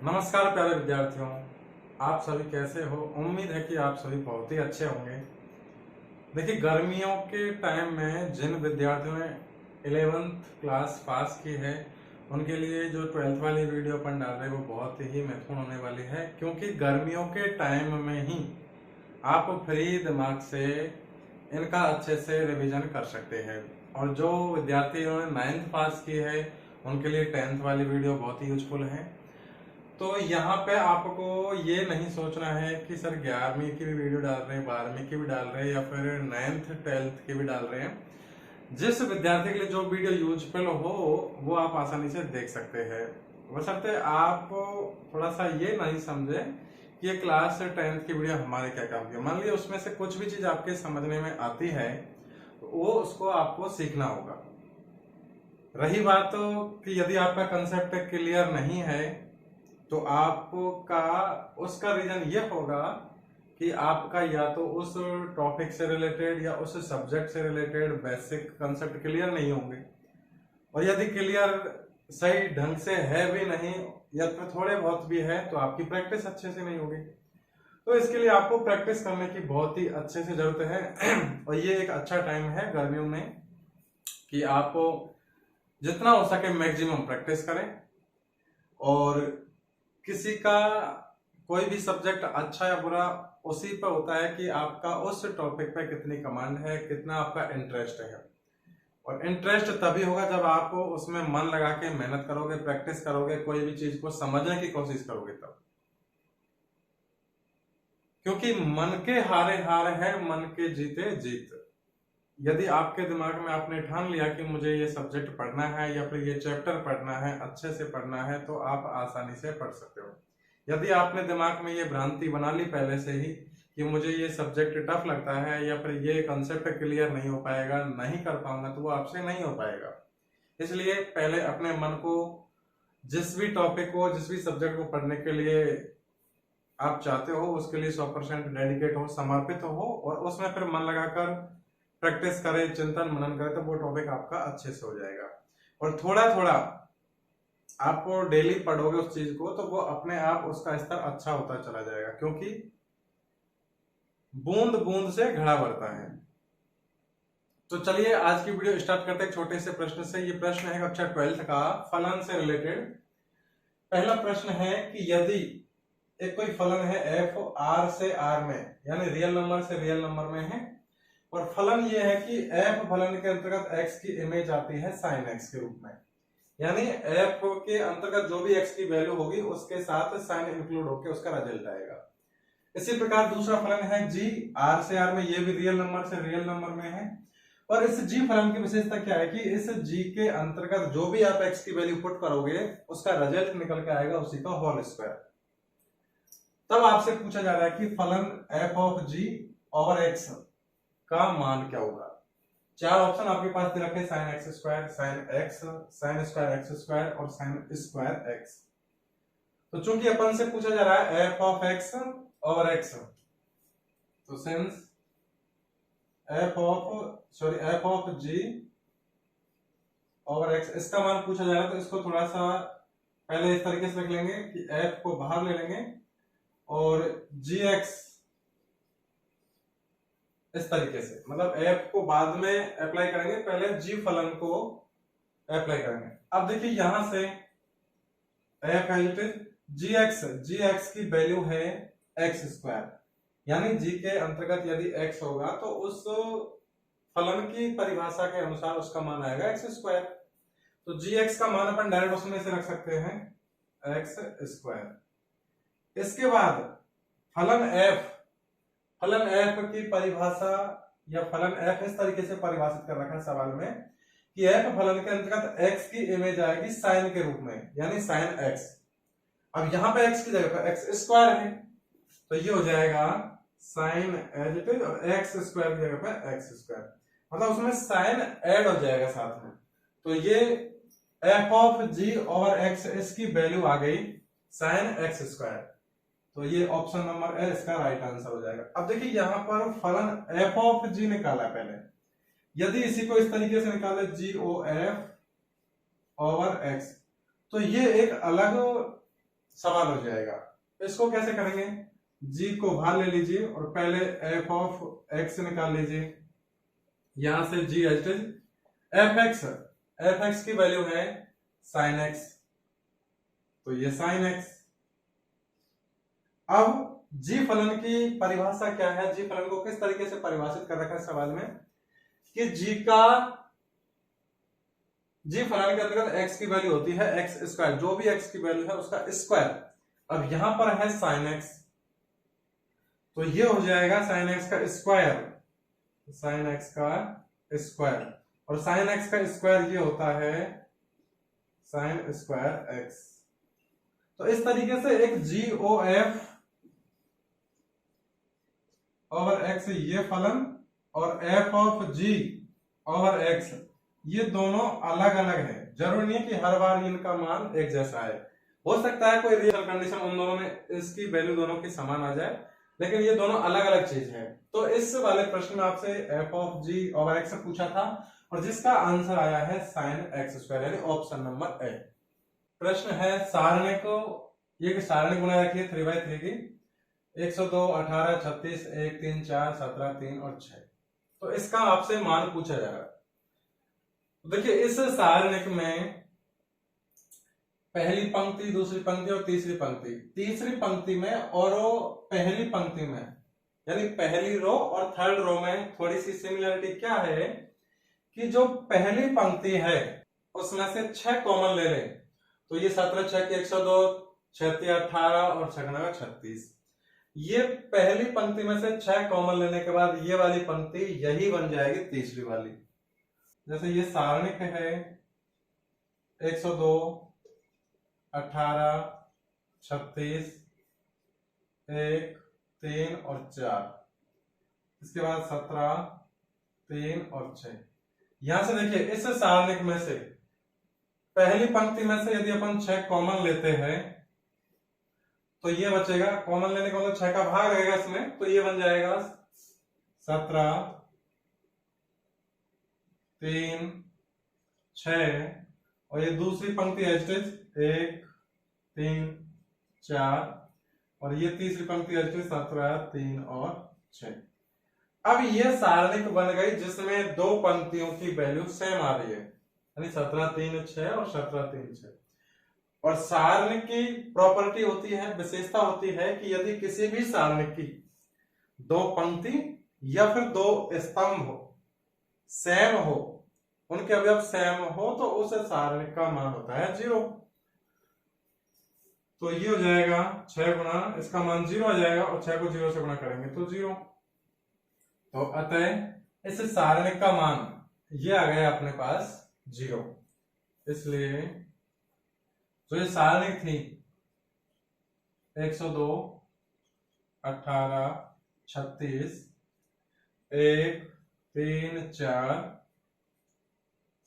नमस्कार प्यारे विद्यार्थियों, आप सभी कैसे हो। उम्मीद है कि आप सभी बहुत ही अच्छे होंगे। देखिए, गर्मियों के टाइम में जिन विद्यार्थियों ने 11th क्लास पास की है उनके लिए जो 12th वाली वीडियो अपन डाल रहे हैं वो बहुत ही महत्वपूर्ण होने वाली है, क्योंकि गर्मियों के टाइम में ही आप फ्री दिमाग से इनका अच्छे से रिवीजन कर सकते हैं। और जो विद्यार्थी इन्होंने 9th पास की है उनके लिए 10th वाली वीडियो बहुत ही यूजफुल है। तो यहाँ पे आपको ये नहीं सोचना है कि सर 11वीं की भी वीडियो डाल रहे हैं, 12वीं की भी डाल रहे हैं या फिर 9th 12th की भी डाल रहे हैं। जिस विद्यार्थी के लिए जो वीडियो यूजफुल हो वो आप आसानी से देख सकते हैं। बशर्ते आप थोड़ा सा ये नहीं समझे कि ये क्लास 10th की वीडियो हमारे क्या काम की। मान लीजिए उसमें से कुछ भी चीज आपके समझने में आती है तो वो उसको आपको सीखना होगा। रही बात कि यदि आपका कंसेप्ट क्लियर नहीं है तो आपका उसका रीजन ये होगा कि आपका या तो उस टॉपिक से रिलेटेड या उस सब्जेक्ट से रिलेटेड बेसिक कंसेप्ट क्लियर नहीं होंगे, और यदि क्लियर सही ढंग से है भी नहीं या फिर थोड़े बहुत भी है तो आपकी प्रैक्टिस अच्छे से नहीं होगी। तो इसके लिए आपको प्रैक्टिस करने की बहुत ही अच्छे से जरूरत है। और ये एक अच्छा टाइम है गर्मियों में कि आप जितना हो सके मैक्सिमम प्रैक्टिस करें। और किसी का कोई भी सब्जेक्ट अच्छा या बुरा उसी पर होता है कि आपका उस टॉपिक पे कितनी कमांड है, कितना आपका इंटरेस्ट है। और इंटरेस्ट तभी होगा जब आप उसमें मन लगा के मेहनत करोगे, प्रैक्टिस करोगे, कोई भी चीज को समझने की कोशिश करोगे तब। क्योंकि मन के हारे हार है, मन के जीते जीत। यदि आपके दिमाग में आपने ठान लिया कि मुझे ये सब्जेक्ट पढ़ना है या फिर ये चैप्टर पढ़ना है, अच्छे से पढ़ना है, तो आप आसानी से पढ़ सकते हो। यदि आपने दिमाग में ये भ्रांति बना ली पहले से ही कि मुझे ये सब्जेक्ट टफ लगता है या फिर ये कंसेप्ट क्लियर नहीं हो पाएगा, नहीं कर पाऊंगा, तो वो आपसे नहीं हो पाएगा। इसलिए पहले अपने मन को जिस भी टॉपिक को, जिस भी सब्जेक्ट को पढ़ने के लिए आप चाहते हो उसके लिए 100% डेडिकेट हो, समर्पित हो और उसमें फिर मन लगाकर प्रैक्टिस करें, चिंतन मनन करें, तो वो टॉपिक आपका अच्छे से हो जाएगा। और थोड़ा थोड़ा आप डेली पढ़ोगे उस चीज को तो वो अपने आप उसका स्तर अच्छा होता चला जाएगा, क्योंकि बूंद बूंद से घड़ा भरता है। तो चलिए आज की वीडियो स्टार्ट करते हैं छोटे से प्रश्न से। ये प्रश्न है कक्षा 12th का फलन से रिलेटेड। पहला प्रश्न है कि यदि एक कोई फलन है f r से r में, यानी रियल नंबर से रियल नंबर में है, और फलन ये है कि f फलन के अंतर्गत x की इमेज आती है sin x के रूप में, यानी f के अंतर्गत जो भी x की वैल्यू होगी उसके साथ sin इंक्लूड होकर उसका रिजल्ट आएगा। इसी प्रकार दूसरा फलन है g r से r में, ये भी रियल नंबर से रियल नंबर में है, और इस g फलन की विशेषता क्या है कि इस g के अंतर्गत जो भी आप x की वैल्यू पुट करोगे उसका रिजल्ट निकल के आएगा उसी का होल स्क्वायर। तब आपसे पूछा जा रहा है कि फलन f of g over x का मान क्या होगा। चार ऑप्शन आपके पास दे रखे, sine x square, sine x, sine square x square और साइन स्क्वायर एक्स। तो चूंकि अपन से पूछा जा रहा है f of x over x, तो since f of g over x इसका मान पूछा जा रहा है, तो इसको थोड़ा सा पहले इस तरीके से रख लेंगे कि f को बाहर ले लेंगे और gx इस तरीके से, मतलब f को बाद में अप्लाई करेंगे, पहले g फलन को अप्लाई करेंगे। अब देखिए यहां से f gx की वैल्यू है x स्क्वायर, यानी g के अंतर्गत यदि x होगा तो उस फलन की परिभाषा के अनुसार उसका मान आएगा x स्क्वायर। तो gx का मान अपन डायरेक्ट उसमें से रख सकते हैं x स्क्वायर। इसके बाद फलन f की परिभाषा, या फलन f इस तरीके से परिभाषित कर रखा है सवाल में कि f फलन के अंतर्गत x की इमेज आएगी साइन के रूप में, यानी साइन x। अब यहां पे x की जगह पर x स्क्वायर है तो ये हो जाएगा साइन एज इट इज, और x स्क्वायर की जगह पर x स्क्वायर, मतलब उसमें साइन ऐड हो जाएगा साथ में। तो ये f of g over x इसकी वैल्यू आ गई साइन x स्क्वायर, तो ये ऑप्शन नंबर ए इसका राइट आंसर हो जाएगा। अब देखिए यहां पर फलन f ऑफ g निकाला पहले, यदि इसी को इस तरीके से निकाले g o f over x, तो ये एक अलग सवाल हो जाएगा। इसको कैसे करेंगे, g को बाहर ले लीजिए और पहले f ऑफ x निकाल लीजिए। यहां से g एज एफ एक्स की वैल्यू है साइन x, तो ये साइन x। अब g फलन की परिभाषा क्या है, g फलन को किस तरीके से परिभाषित कर रखा है सवाल में कि g फलन के अंतर्गत x की वैल्यू होती है एक्स स्क्वायर, जो भी x की वैल्यू है उसका स्क्वायर। अब यहां पर है साइन x, तो ये हो जाएगा साइन x का स्क्वायर, साइन x का स्क्वायर, और साइन x का स्क्वायर ये होता है साइन स्क्वायर x। तो इस तरीके से एक GOF ओवर x ये फलन और f of g over x ये दोनों अलग अलग है। जरूरी नहीं है कि हर बार इनका मान एक जैसा है, हो सकता है कोई रियल कंडीशन उन दोनों में इसकी वैल्यू दोनों की समान आ जाए, लेकिन ये दोनों अलग अलग चीज है। तो इस वाले प्रश्न में आपसे f of g over x पूछा था और जिसका आंसर आया है साइन x स्क्वायर, यानी ऑप्शन नंबर ए। प्रश्न है सारणी को, ये सारणी बना रखी है 3x3 की, 102, 18, 36, 1, 3, 4, 17, 3 और 6। तो इसका आपसे मान पूछा जाएगा। देखिए इस सारणिक में पहली पंक्ति, दूसरी पंक्ति और तीसरी पंक्ति, तीसरी पंक्ति में और पहली पंक्ति में, यानी पहली रो और थर्ड रो में थोड़ी सी सिमिलरिटी क्या है कि जो पहली पंक्ति है उसमें से 6 कॉमन ले लें, तो ये 17 6 के 102, 36 18 और 6 36। ये पहली पंक्ति में से 6 कॉमन लेने के बाद ये वाली पंक्ति यही बन जाएगी तीसरी वाली। जैसे ये सारणिक है 102, 18, 36, 1, 3 और 4, इसके बाद 17, 3 और 6। यहां से देखिए इस सारणिक में से पहली पंक्ति में से यदि अपन 6 कॉमन लेते हैं तो ये बचेगा, कॉमन लेने का मतलब 6 का भाग रहेगा इसमें, तो ये बन जाएगा 17, 3, 6 और ये दूसरी पंक्ति एस्टेज 1, 3, 4 और ये तीसरी पंक्ति एस्टेज 17, 3 और 6। अब ये सारणिक बन गई जिसमें दो पंक्तियों की वैल्यू सेम आ रही है, यानी 17, 3, 6 और 17, 3, 6। और सारणिक की प्रॉपर्टी होती है, विशेषता होती है कि यदि किसी भी सारणिक की दो पंक्ति या फिर दो स्तंभ सेम हो, उनके अवयव सेम हो, तो उस सारणिक का मान होता है 0। तो ये हो जाएगा 6 गुना इसका मान 0 आ जाएगा और 6 को 0 से गुना करेंगे तो 0। तो अतः इस सारणिक का मान ये आ गया अपने पास 0। इसलिए तो ये सारणिक थी 102, 18, 36, 1, 3, 4,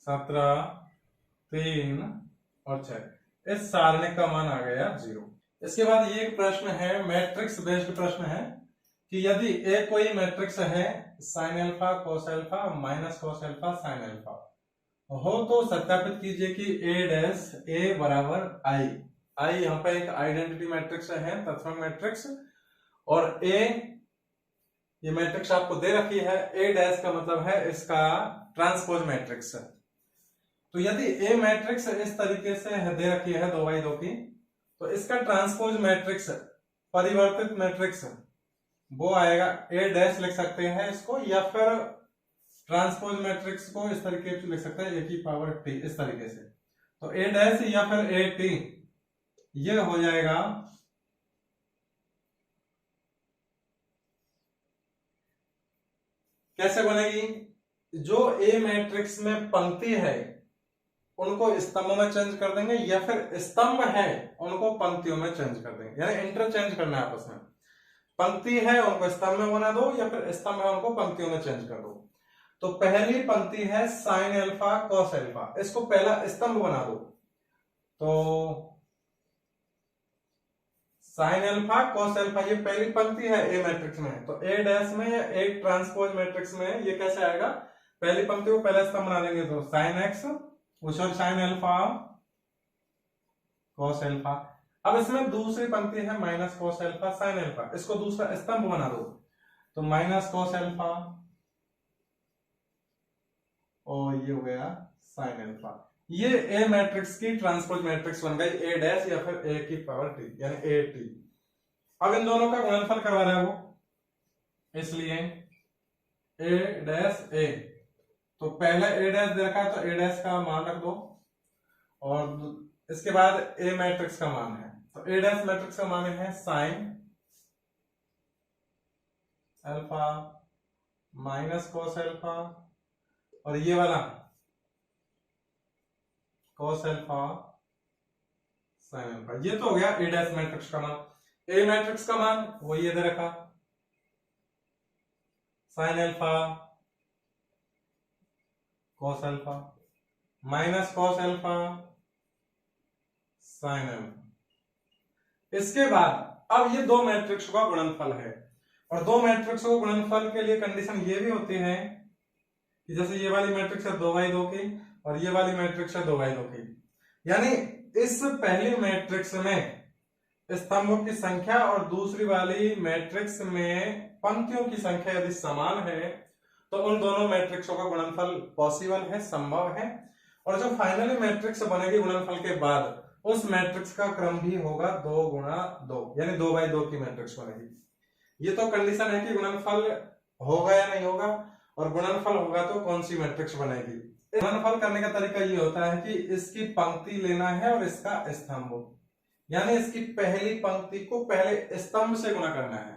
17, 3 और 6, इस सारणिक का मान आ गया 0। इसके बाद ये एक प्रश्न है, मैट्रिक्स बेस्ड प्रश्न है कि यदि ए कोई मैट्रिक्स है sine alpha cos alpha minus cos alpha sine alpha हो, तो सत्यापित कीजिए कि ए डैश ए बराबर आई। आई यहाँ पे एक आइडेंटिटी मैट्रिक्स है, तत्सम मैट्रिक्स, और ए ये मैट्रिक्स आपको दे रखी है, ए डैश का मतलब है इसका ट्रांसपोज मैट्रिक्स। तो यदि ए मैट्रिक्स इस तरीके से दे रखी है 2x2 की, तो इसका ट्रांसपोज मैट्रिक्स परिवर्तित मैट्रिक्स वो आएगा, ए डैश लिख सकते हैं इसको, या फिर ट्रांसपोज मैट्रिक्स को इस तरीके से लिख सकते हैं ए की पावर टी, इस तरीके से। तो ए डैश या फिर ए टी ये हो जाएगा कैसे बनेगी, जो ए मैट्रिक्स में पंक्ति है उनको स्तंभ में चेंज कर देंगे, या फिर स्तंभ है उनको पंक्तियों में चेंज कर देंगे, यानी इंटरचेंज करना है आपस में। पंक्ति है उनको स्तंभ में बना दो, या फिर स्तंभ है उनको पंक्तियों में चेंज कर दो। तो पहली पंक्ति है साइन अल्फा कॉस अल्फा, इसको पहला स्तंभ बना दो, तो साइन अल्फा कॉस अल्फा ये पहली पंक्ति है ए मैट्रिक्स में, तो ए डैश में या ए ट्रांसपोज मैट्रिक्स में ये कैसे आएगा, पहली पंक्ति को पहला स्तंभ बना देंगे, तो sine x sign alpha cos alpha. अब इसमें दूसरी पंक्ति है minus cos alpha sine alpha, इसको दूसरा स्तंभ बना दो, तो माइनस कॉस एल्फा और ये हो गया साइन एल्फा। ये ए मैट्रिक्स की ट्रांसपोज मैट्रिक्स बन गई, ए डैश या फिर ए की पावर टी यानी ए टी। अब इन दोनों का गुणनफल करवा रहा है वो, इसलिए ए डैश ए, तो पहले ए डैश दे रखा है तो ए डैश का मान रख दो, और इसके बाद ए मैट्रिक्स का मान है, तो ए डैश मैट्रिक्स का मान है sine alpha minus cos alpha, और ये वाला कॉस एल्फा साइन एल्फा। ये तो हो गया ए डैश मैट्रिक्स का मान। ए मैट्रिक्स का मान वो ये दे रखा, sine alpha cos alpha minus cos alpha sine alpha. इसके बाद अब ये दो मैट्रिक्स का गुणनफल है, और दो मैट्रिक्स को गुणनफल के लिए कंडीशन ये भी होती है कि जैसे ये वाली मैट्रिक्स है 2/2 की और ये वाली मैट्रिक्स है 2/2 की, यानी इस पहली मैट्रिक्स में स्तंभों की संख्या और दूसरी वाली मैट्रिक्स में पंक्तियों की संख्या यदि समान है तो उन दोनों मैट्रिक्सों का गुणनफल पॉसिबल है, संभव है। और जो फाइनली मैट्रिक्स बनेगी गुणनफल के बाद उस मैट्रिक्स का क्रम भी होगा 2x2 यानी 2/2 की मैट्रिक्स बनेगी। ये तो कंडीशन है कि गुणनफल होगा या नहीं होगा, और गुणनफल होगा तो कौन सी मैट्रिक्स बनेगी। गुणनफल करने का तरीका ये होता है कि इसकी पंक्ति लेना है और इसका स्तंभ, यानी इसकी पहली पंक्ति को पहले स्तंभ से गुणा करना है,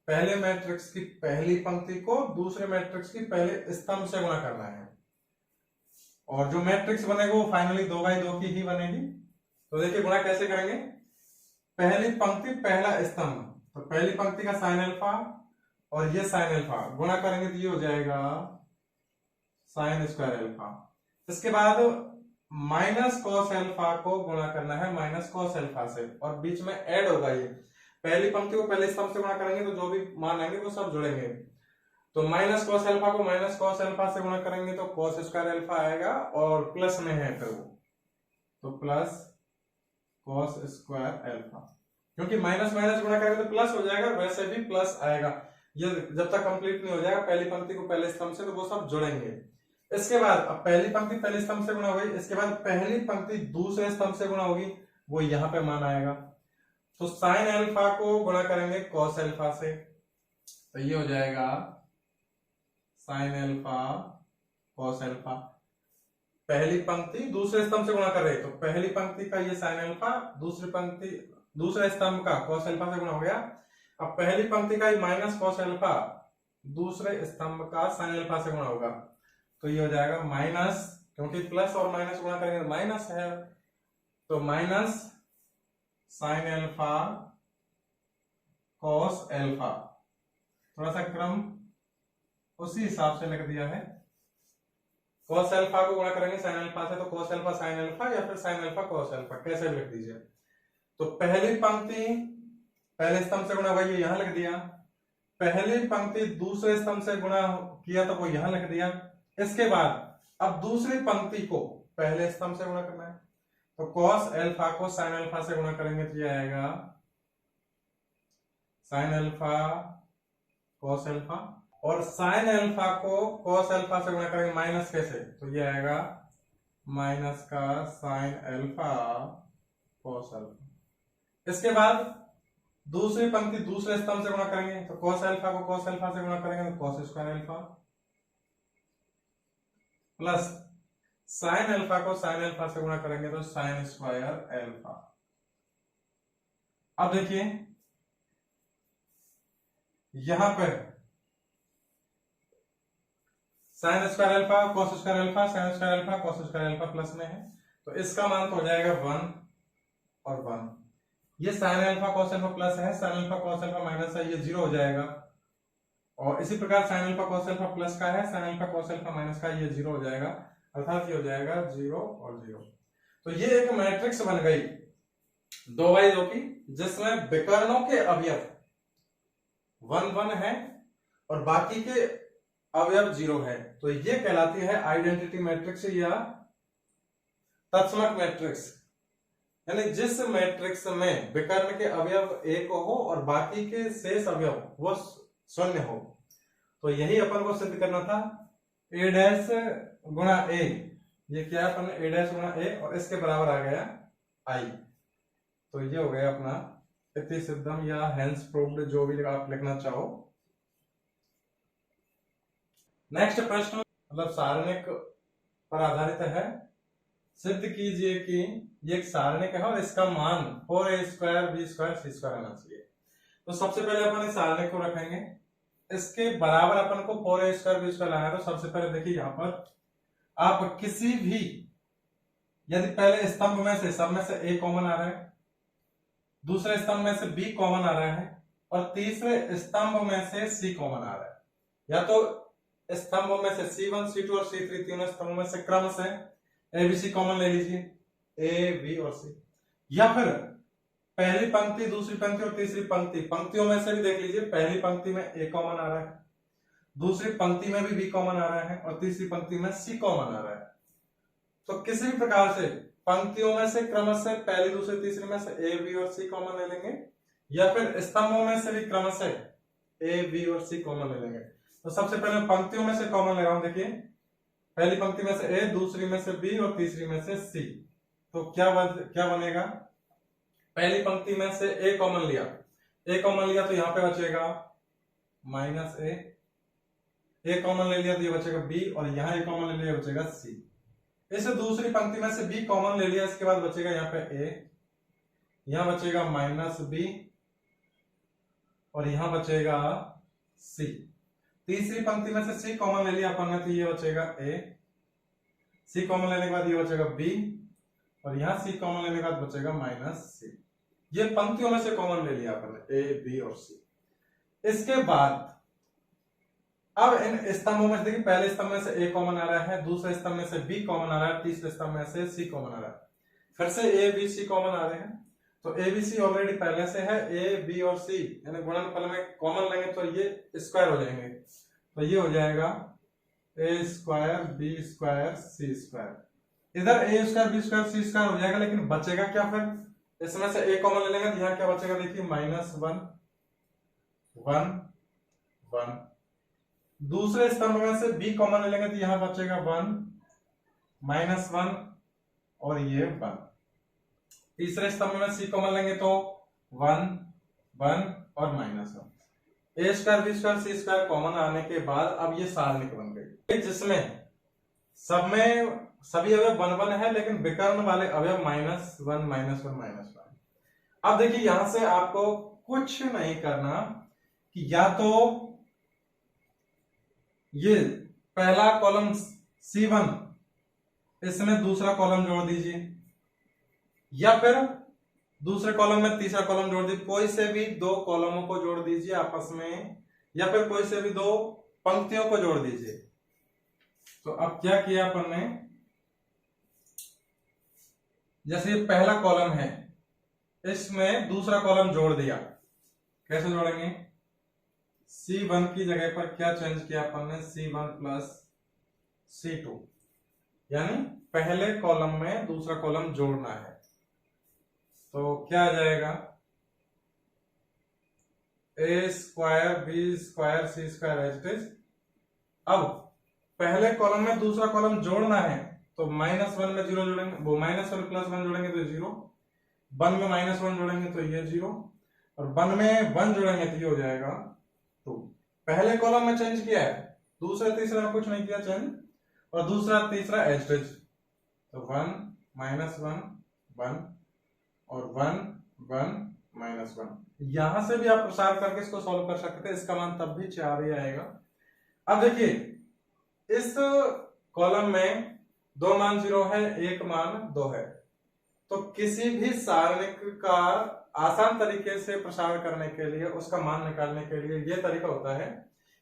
पहले मैट्रिक्स की पहली पंक्ति को दूसरे मैट्रिक्स की पहले स्तंभ से गुणा करना है, और जो मैट्रिक्स बनेगा वो फाइनली 2/2 की ही बनेगी। तो देखिए गुणा कैसे करेंगे, पहली पंक्ति पहला स्तंभ, तो पहली पंक्ति का साइन एल्फा और ये साइन एल्फा गुणा करेंगे तो ये हो जाएगा साइन स्क्वायर एल्फा। इसके बाद माइनस कॉस एल्फा को गुणा करना है माइनस कॉस एल्फा से, और बीच में ऐड होगा ये, पहली पंक्ति को पहले स्तंभ से गुणा करेंगे तो जो भी मान आएंगे वो सब जुड़ेंगे, तो माइनस कॉस एल्फा को माइनस कॉस एल्फा से गुणा करेंगे तो कॉस स्क्वायर एल्फा आएगा, और प्लस में है फिर वो, तो प्लस कॉस स्क्वायर एल्फा, क्योंकि माइनस माइनस गुणा करेंगे तो प्लस हो जाएगा, वैसे भी प्लस आएगा। ये जब तक कंप्लीट नहीं हो जाएगा पहली पंक्ति को पहले स्तंभ से, तो वो सब जुड़ेंगे। इसके बाद अब पहली पंक्ति पहले स्तंभ से गुणा होगी, इसके बाद पहली पंक्ति दूसरे स्तंभ से गुणा होगी, वो यहां पे मान आएगा, तो साइन एल्फा को गुणा करेंगे कॉस एल्फा से, तो ये हो जाएगा साइन एल्फा कॉस एल्फा। पहली पंक्ति दूसरे स्तंभ से गुणा कर रहे, तो पहली पंक्ति का ये साइन एल्फा, दूसरी पंक्ति दूसरे स्तंभ का कॉस एल्फा से गुणा हो गया। अब पहली पंक्ति का माइनस कॉस एल्फा दूसरे स्तंभ का साइन एल्फा से गुणा होगा, तो ये हो जाएगा माइनस, क्योंकि प्लस और माइनस गुणा करेंगे माइनस है, तो minus sine alpha cos alpha. थोड़ा सा क्रम उसी हिसाब से लिख दिया है, कॉस एल्फा को गुणा करेंगे साइन एल्फा से, तो कॉस एल्फा साइन एल्फा या फिर साइन एल्फा कॉस एल्फा, कैसे भी लिख दीजिए। तो पहली पंक्ति पहले स्तंभ से गुणा हुआ, ये यहां लिख दिया, पहली पंक्ति दूसरे स्तंभ से गुणा किया तो वो यहां लिख दिया। इसके बाद अब दूसरी पंक्ति को पहले स्तंभ से गुणा करना है, तो कॉस एल्फा को साइन एल्फा से गुणा करेंगे तो ये आएगा साइन एल्फा कॉस एल्फा, और साइन एल्फा को कॉस एल्फा से गुणा करेंगे माइनस कैसे, तो ये आएगा माइनस का साइन एल्फा कॉस एल्फा। इसके बाद दूसरी पंक्ति दूसरे स्तंभ से गुणा करेंगे, तो कॉस एल्फा को कॉस एल्फा से गुणा करेंगे तो cos square alpha, plus sine alpha को साइन एल्फा से गुणा करेंगे तो साइन स्क्वायर एल्फा। अब देखिए यहां पर sine square alpha cos square alpha, sine square alpha cos square alpha plus में है, तो इसका मान तो हो जाएगा 1 और 1। ये sine alpha cos alpha plus है, sine alpha cos alpha minus है, ये 0 हो जाएगा। और इसी प्रकार sine alpha cos alpha plus का है, sine alpha cos alpha minus का, ये 0 हो जाएगा, अर्थात ये हो जाएगा 0 और 0। तो ये एक मैट्रिक्स बन गई 2/2 की, जिसमें विकर्णों के अवयव 1 1 है और बाकी के अवयव 0 है, तो ये कहलाती है आइडेंटिटी मैट्रिक्स या तत्समक मैट्रिक्स। यानी जिस मैट्रिक्स में विकर्ण के अवयव एक हो और बाकी के शेष अवयव वो शून्य हो, तो यही अपन को सिद्ध करना था। ए डैश गुणा ए, ये क्या है अपन ने, ए डैश गुणा ए, और इसके बराबर आ गया आई। तो ये हो गया अपना इति सिद्धम या हेंस प्रूव्ड, जो भी आप लिखना चाहो। नेक्स्ट प्रश्न मतलब सारणिक पर आधारित है। सिद्ध कीजिए कि ये एक सारणिक है और इसका मान 4a² b² c² आना चाहिए। तो सबसे पहले अपन इस सारणिक को रखेंगे, इसके बराबर अपन को 4a² b² लाना है। तो सबसे पहले देखिए यहाँ पर आप किसी भी, यदि पहले स्तंभ में से सब में से a कॉमन आ रहा है, दूसरे स्तंभ में से b कॉमन आ रहा है, और तीसरे स्तंभ में से c कॉमन आ रहा है, या तो स्तंभों में से C1, C2 और C3, तीनों स्तंभों में से क्रम से ABC कॉमन ले लीजिए, A, B और C, या फिर पहली पंक्ति, दूसरी पंक्ति और तीसरी पंक्ति, पंक्तियों में से भी देख लीजिए, पहली पंक्ति में A कॉमन आ रहा है, दूसरी पंक्ति में भी B कॉमन आ रहा है, और तीसरी पंक्ति में C कॉमन आ रहा है। तो किसी भी प्रकार से पंक्तियों में से क्रम से पहली, दूसरी, तीसरी में से A, B और C कॉमन ले लेंगे, या फिर स्तंभों में से भी क्रम से A, B और C कॉमन ले लेंगे। तो सबसे पहले पंक्तियों में से कॉमन ले रहा हूं, देखिए पहली पंक्ति में से A, दूसरी में से B और तीसरी में से C। तो क्या बनेगा, पहली पंक्ति में से A कॉमन लिया, तो यहां पे बचेगा -A, A कॉमन ले लिया तो ये बचेगा B, और यहां A कॉमन ले लिया बचेगा C। इसे दूसरी पंक्ति में से B कॉमन ले लिया, इसके बाद बचेगा यहाँ पे A, यहां बचेगा -B, और यहां बचेगा C। तीसरी पंक्ति में से C कॉमन ले लिया अपन ने, तो ये बचेगा A, C कॉमन लेने के बाद ये बचेगा B, और यहां C कॉमन लेने के बाद बचेगा -C। ये पंक्तियों में से कॉमन ले लिया अपन ने, A, B और C। इसके बाद अब इन स्तंभों में से देखिए, पहले स्तंभ में से A कॉमन आ रहा है, दूसरे स्तंभ में से B कॉमन आ रहा है, तीसरे स्तंभ में से C कॉमन आ रहा है, फिर से A, B, C कॉमन आ रहे हैं। तो A, B, C ऑलरेडी पहले से है, A, B और C यानी गुणनफल में कॉमन लेंगे तो ये स्क्वायर हो जाएंगे, तो ये हो जाएगा A² B² C²। इधर A² B² C² हो जाएगा, लेकिन बचेगा क्या फिर, इसमें से A कॉमन ले लेंगे तो यहाँ क्या बचेगा, देखिए -1 1 1। दूसरे स्तंभ में से B कॉमन ले लेंगे तो यहां बचेगा 1 -1 और ये 1। तीसरे स्तंभ में C कॉमन लेंगे तो 1 1 और -1। A² B² C² कॉमन आने के बाद अब ये सारणिक बन गई, जिसमें सब में सभी अवयव 1 1 है, लेकिन विकर्ण वाले अवयव -1 -1 -1। अब देखिए यहां से आपको कुछ नहीं करना कि या तो ये पहला कॉलम C1 इसमें दूसरा कॉलम जोड़ दीजिए, या फिर दूसरे कॉलम में तीसरा कॉलम जोड़ दीजिए, कोई से भी दो कॉलमों को जोड़ दीजिए आपस में, या फिर कोई से भी दो पंक्तियों को जोड़ दीजिए। तो अब क्या किया अपन ने, जैसे ये पहला कॉलम है, इसमें दूसरा कॉलम जोड़ दिया। कैसे जोड़ेंगे, C1 की जगह पर क्या चेंज किया अपन ने, C1 प्लस C2, यानी पहले कॉलम में दूसरा कॉलम जोड़ना है। तो क्या आ जाएगा, A² B² C² एज। अब पहले कॉलम में दूसरा कॉलम जोड़ना है, तो -1 में 0 जोड़ेंगे, वो -1 प्लस 1 जोड़ेंगे तो 0, 1 में -1 जोड़ेंगे तो ये 0, और 1 में 1 जोड़ेंगे तो ये हो जाएगा 2। पहले कॉलम में चेंज किया है, दूसरे तीसरे में कुछ नहीं किया चेंज, और दूसरा तीसरा एस्टेज, तो 1 -1 1 और 1 1 -1। यहां से भी आप प्रसार करके इसको सॉल्व कर सकते थे, इसका मान तब भी 4 ही आएगा। अब देखिए इस कॉलम में 2 मान 0 है, 1 मान 2 है, तो किसी भी सारणिक का आसान तरीके से प्रसार करने के लिए, उसका मान निकालने के लिए यह तरीका होता है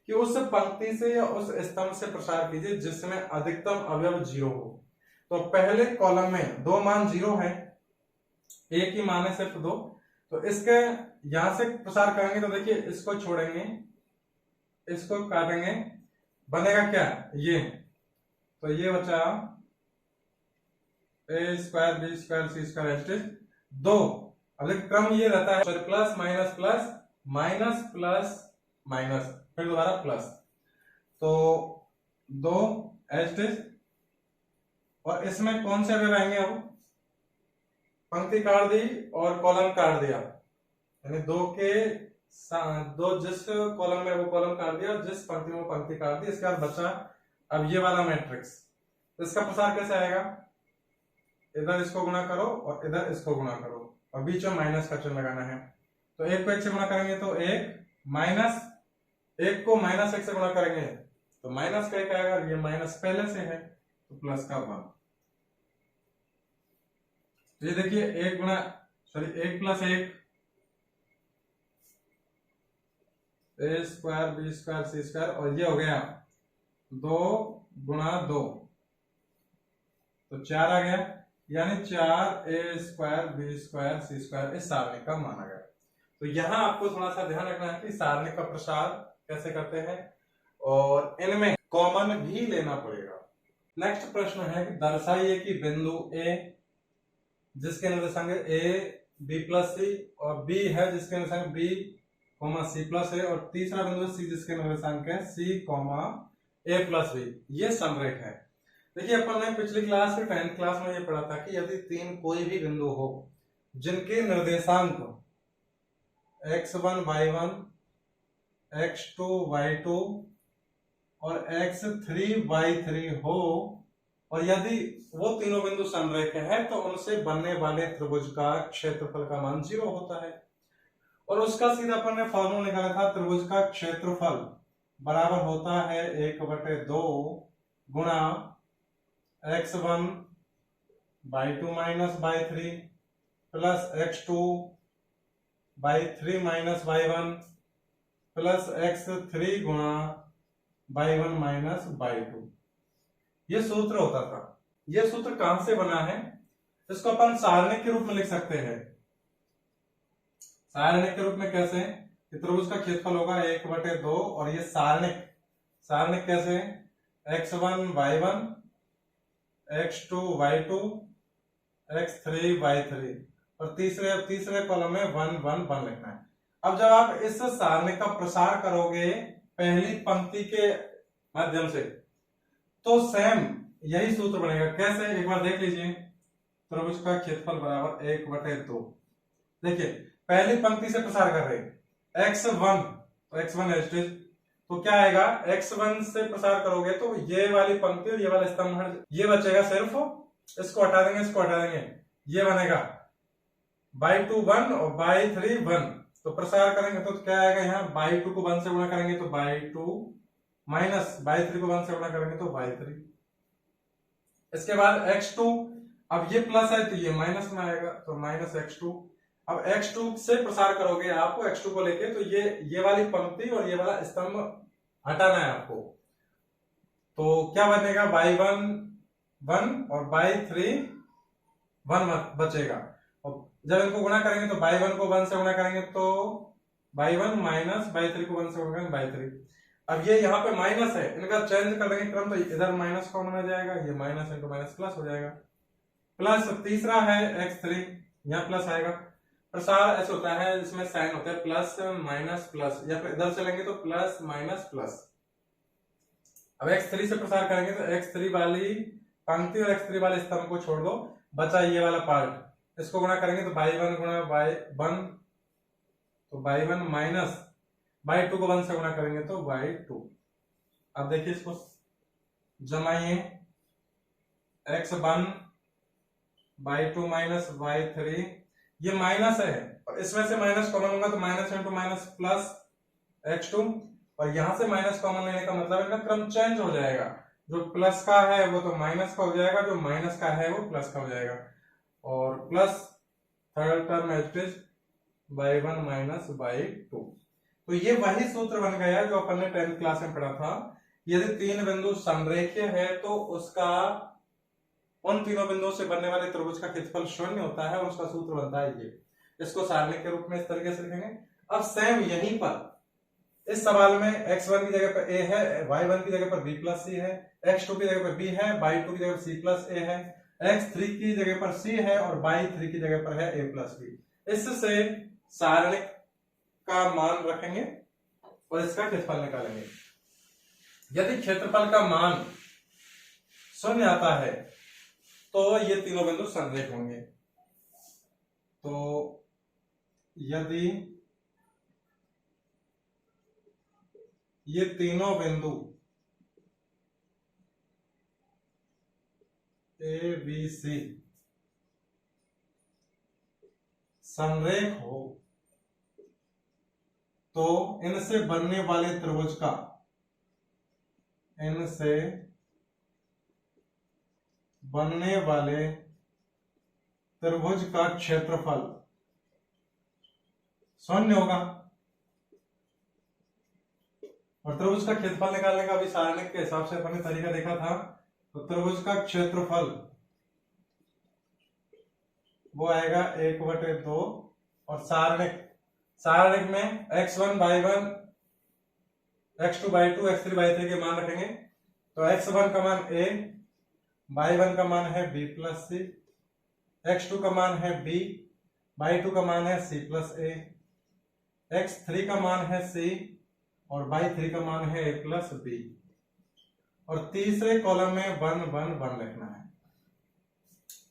कि उस पंक्ति से या उस स्तंभ से प्रसार कीजिए जिसमें अधिकतम अवयव 0 हो। तो पहले कॉलम में 2 मान 0 है, एक ही मान है सिर्फ 2, तो इसके यहां से प्रसार करेंगे तो देखिए इसको छोड़ेंगे, इसको काटेंगे, बनेगा क्या, ये, तो ये बचा A² B² C² एस्टेज। दो। अब देखिए क्रम ये रहता है, plus minus plus minus plus minus, फिर दोबारा प्लस, तो दो एच, और इसमें कौन से अवयव आएंगे? अब पंक्ति काट दी और कॉलम काट दिया, यानी दो के दो, जिस कॉलम में वो कॉलम काट दिया और जिस पंक्ति में वो पंक्ति काट दी, इसके बाद बचा अब ये वाला मैट्रिक्स। तो इसका प्रसार कैसे आएगा? इधर इसको गुणा करो और इधर इसको गुणा करो और बीच में माइनस का चिन्ह लगाना है। तो एक को एक से गुणा करेंगे तो एक, माइनस एक को माइनस एक से गुणा करेंगे तो माइनस का एक आएगा, ये माइनस पहले से है तो प्लस का 1। तो ये देखिए एक गुणा सॉरी एक प्लस एक, ए स्क्वायर बी स्क्वायर सी स्क्वायर, और ये हो गया 2 गुणा 2 तो 4 आ गया, यानी 4 ए स्क्वायर बी स्क्वायर सी स्क्वायर इस सारणी का माना गया। तो यहां आपको थोड़ा सा ध्यान रखना है कि सारणी का प्रसार कैसे करते हैं और इनमें कॉमन भी लेना पड़ेगा। नेक्स्ट प्रश्न है कि दर्शाइए कि बिंदु ए जिसके निर्देशांक ए बी प्लस सी और बी है जिसके निर्देशांक बी कॉमा सी प्लस है, और तीसरा बिंदु सी जिसके निर्देशांक है सी कॉमा ए प्लस बी, ये समरेख है। देखिए अपन ने पिछली क्लास में 10th क्लास में ये पढ़ा था कि यदि तीन कोई भी बिंदु हो जिनके निर्देशांक x1 y1 x2 y2 और x3 y3 हो, और यदि वो तीनों बिंदु समरेख हैं तो उनसे बनने वाले त्रिभुज का क्षेत्रफल का मान 0 होता है। और उसका सीधा अपन ने फॉर्मूला निकाला था, त्रिभुज का क्षेत्रफल बराबर होता है 1/2 गुणा x1 by2 minus by3 plus x2 by3 minus y1 plus x3 गुणा by1 माइनस by2। ये सूत्र होता था। ये सूत्र कहां से बना है? इसको अपन सारणिक के रूप में लिख सकते हैं। सारणिक के रूप में कैसे? त्रिभुज का क्षेत्रफल होगा 1/2 और ये सारणिक कैसे? x1 y1 x2 y2 x3 y3 और तीसरे कॉलम में 1 1 1 लिखना है। अब जब आप इस सारणी का प्रसार करोगे पहली पंक्ति के माध्यम से तो सेम यही सूत्र बनेगा। कैसे? एक बार देख लीजिए, त्रिभुज का क्षेत्रफल बराबर 1/2। देखिए पहली पंक्ति से प्रसार कर रहे x1 तो x1 एस्टेज, तो क्या आएगा? x1 से प्रसार करोगे तो ये वाली पंक्ति और ये वाला स्तंभ ये बचेगा, सिर्फ इसको हटा देंगे, इसको हटा देंगे, ये बनेगा by2 1 और by3 1। तो प्रसार करेंगे तो क्या आएगा? यहाँ by2 को 1 से गुणा करेंगे तो by2 माइनस by3 को 1 से गुणा करेंगे तो by3। इसके बाद x2, अब ये प्लस है तो ये माइनस में आएगा तो माइनस x2। अब x2 से प्रसार करोगे आपको x2 को लेके तो ये वाली पंक्ति और ये वाला स्तंभ हटाना है आपको, तो क्या बनेगा? by1 1 और by3 1 बचेगा। और जब इनको गुणा करेंगे तो by1 को 1 से गुणा करेंगे तो by1 माइनस by3 को 1 से गुणा करेंगे by3। अब ये यहाँ पे माइनस है, इनका चेंज कर देंगे क्रम, तो इधर माइनस कॉमन आ जाएगा, ये माइनस इंटू माइनस प्लस हो जाएगा। प्लस तीसरा है x3, यहाँ प्लस आएगा। प्रसार ऐसे होता है, इसमें साइन होता है प्लस माइनस प्लस, या फिर इधर चलेंगे तो प्लस माइनस प्लस। अब x3 से प्रसार करेंगे तो x3 वाली पंक्ति और x3 वाले स्तंभ को छोड़ दो, बचा ये वाला पार्ट, इसको गुणा करेंगे तो by1 गुणा by1 तो by1 माइनस by2 को 1 से गुणा करेंगे तो by2। अब देखिए इसको जमाइए, x1 by2 माइनस by3, ये माइनस है और इसमें से माइनस कॉमन होगा तो minus into minus plus x2, और यहां से माइनस कॉमन लेने का मतलब इनका क्रम चेंज हो जाएगा, जो प्लस का है वो तो माइनस का हो जाएगा, जो माइनस का है वो प्लस का हो जाएगा, और plus third term is by1 minus by2। तो ये वही सूत्र बन गया जो अपन ने 10th क्लास में पढ़ा था। यदि तीन बिंदु समरेखीय है तो उसका उन तीनों बिंदुओं से बनने वाले त्रिभुज का क्षेत्रफल 0 होता है और उसका सूत्र बनता है ये। इसको सारणी के रूप में इस तरीके से लिखेंगे। अब सेम यहीं पर इस सवाल में x1 की जगह पर a है, y1 की जगह पर b प्लस c है, x2 की जगह पर b है, y2 की जगह पर c प्लस a है, x 3 की जगह पर c है और y 3 की जगह पर है a प्लस b। इससे सारणिक का मान रखेंगे और इसका क्षेत्रफल निकालेंगे। यदि क्षेत्रफल का मान 0 आता है तो ये तीनों बिंदु संरेख होंगे। तो यदि ये तीनों बिंदु ए बी सी संरेख हो तो इनसे बनने वाले त्रिभुज का क्षेत्रफल 0 होगा। और त्रिभुज का क्षेत्रफल निकालने का भी सारणिक के हिसाब से अपन ने तरीका देखा था। तो त्रिभुज का क्षेत्रफल वो आएगा 1/2 और सारणिक में x1 y1 x2 y2 x3 y3 के मान रखेंगे। तो x1 का मान a, y1 का मान है b प्लस c, x2 का मान है b, y2 का मान है c प्लस a, x3 का मान है c और y3 का मान है a प्लस b। और तीसरे कॉलम में 1 1 1 लिखना है।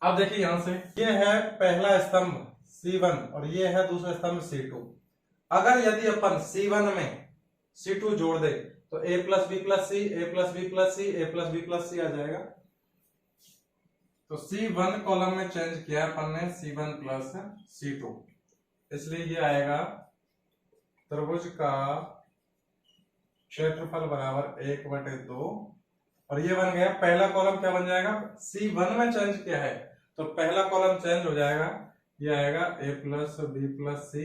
अब देखिए यहां से ये है पहला स्तंभ C1 और ये है दूसरा स्तंभ C2। अगर यदि अपन C1 में C2 जोड़ दे तो a plus B plus C, a plus B plus C, a plus B plus C आ जाएगा। तो C1 कॉलम में चेंज किया अपन ने C1 प्लस C2, इसलिए ये आएगा त्रिभुज का क्षेत्रफल बराबर 1/2 और ये बन गया। पहला कॉलम क्या बन जाएगा, C1 में चेंज किया है तो पहला कॉलम चेंज हो जाएगा, ये आएगा a plus B plus C,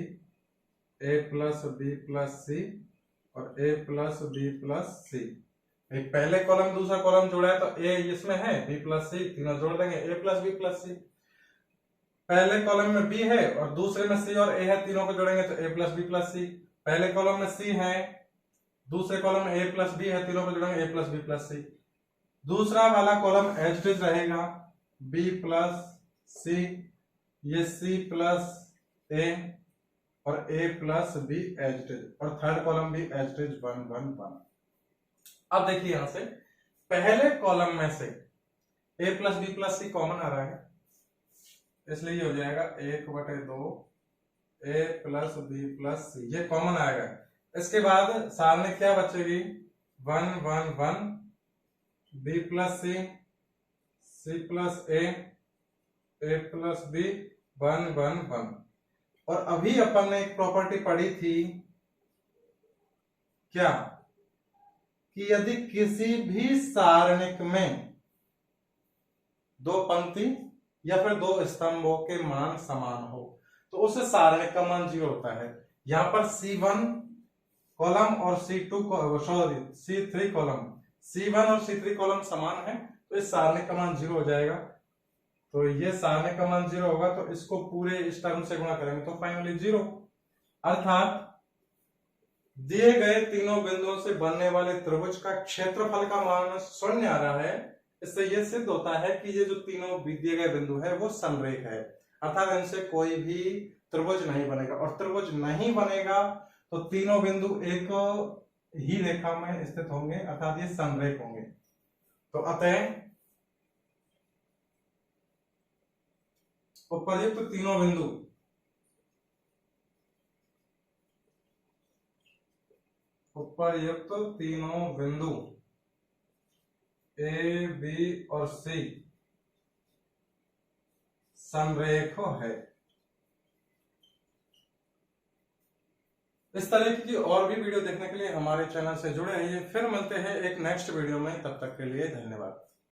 a plus B plus C और a plus B plus C. एक पहले कॉलम दूसरा कॉलम जोड़ा है तो a इसमें है, b प्लस सी, तीनों जोड़ देंगे a प्लस बी प्लस सी। पहले कॉलम में b है और दूसरे में c और a है, तीनों को जोड़ेंगे तो a प्लस बी प्लस सी। पहले कॉलम में c है, दूसरे कॉलम में a प्लस बी है, तीनों को जोड़ेंगे a plus B plus C. दूसरा वाला कॉलम एज इट इज रहेगा b प्लस सी, ये c प्लस a और a plus b as it is, और थर्ड कॉलम भी एज इट इज 1 1 1। अब देखिए यहां से पहले कॉलम में से a plus B plus C common आ रहा है, इसलिए ये हो जाएगा 1/2 a plus B plus C, ये कॉमन आएगा। इसके बाद सामने क्या बचेगी, 1 1 1 b plus C, c plus a, a plus b 1 1 1। और अभी अपन ने एक प्रॉपर्टी पढ़ी थी क्या, कि यदि किसी भी सारणिक में दो पंक्ति या फिर दो स्तंभों के मान समान हो तो उस सारणिक का मान 0 होता है। यहां पर C1 कॉलम और C3 कॉलम, C1 और C3 कॉलम समान है तो इस सारणिक का मान 0 हो जाएगा। तो ये सारणिक का मान 0 होगा तो इसको पूरे इस टर्म से गुणा करेंगे तो फाइनली 0। अर्थात दिए गए तीनों बिंदुओं से बनने वाले त्रिभुज का क्षेत्रफल का मान 0 आ रहा है। इससे यह सिद्ध होता है कि ये जो तीनों दिए गए बिंदु है वो समरेख है, अर्थात इनसे कोई भी त्रिभुज नहीं बनेगा। और त्रिभुज नहीं बनेगा तो तीनों बिंदु एक ही रेखा में स्थित होंगे, अर्थात ये समरेख होंगे। तो अतः उपर्युक्त तीनों बिंदु ए बी और सी समरेख है। इस तरह की और भी वीडियो देखने के लिए हमारे चैनल से जुड़े रहिए। फिर मिलते हैं एक नेक्स्ट वीडियो में, तब तक के लिए धन्यवाद।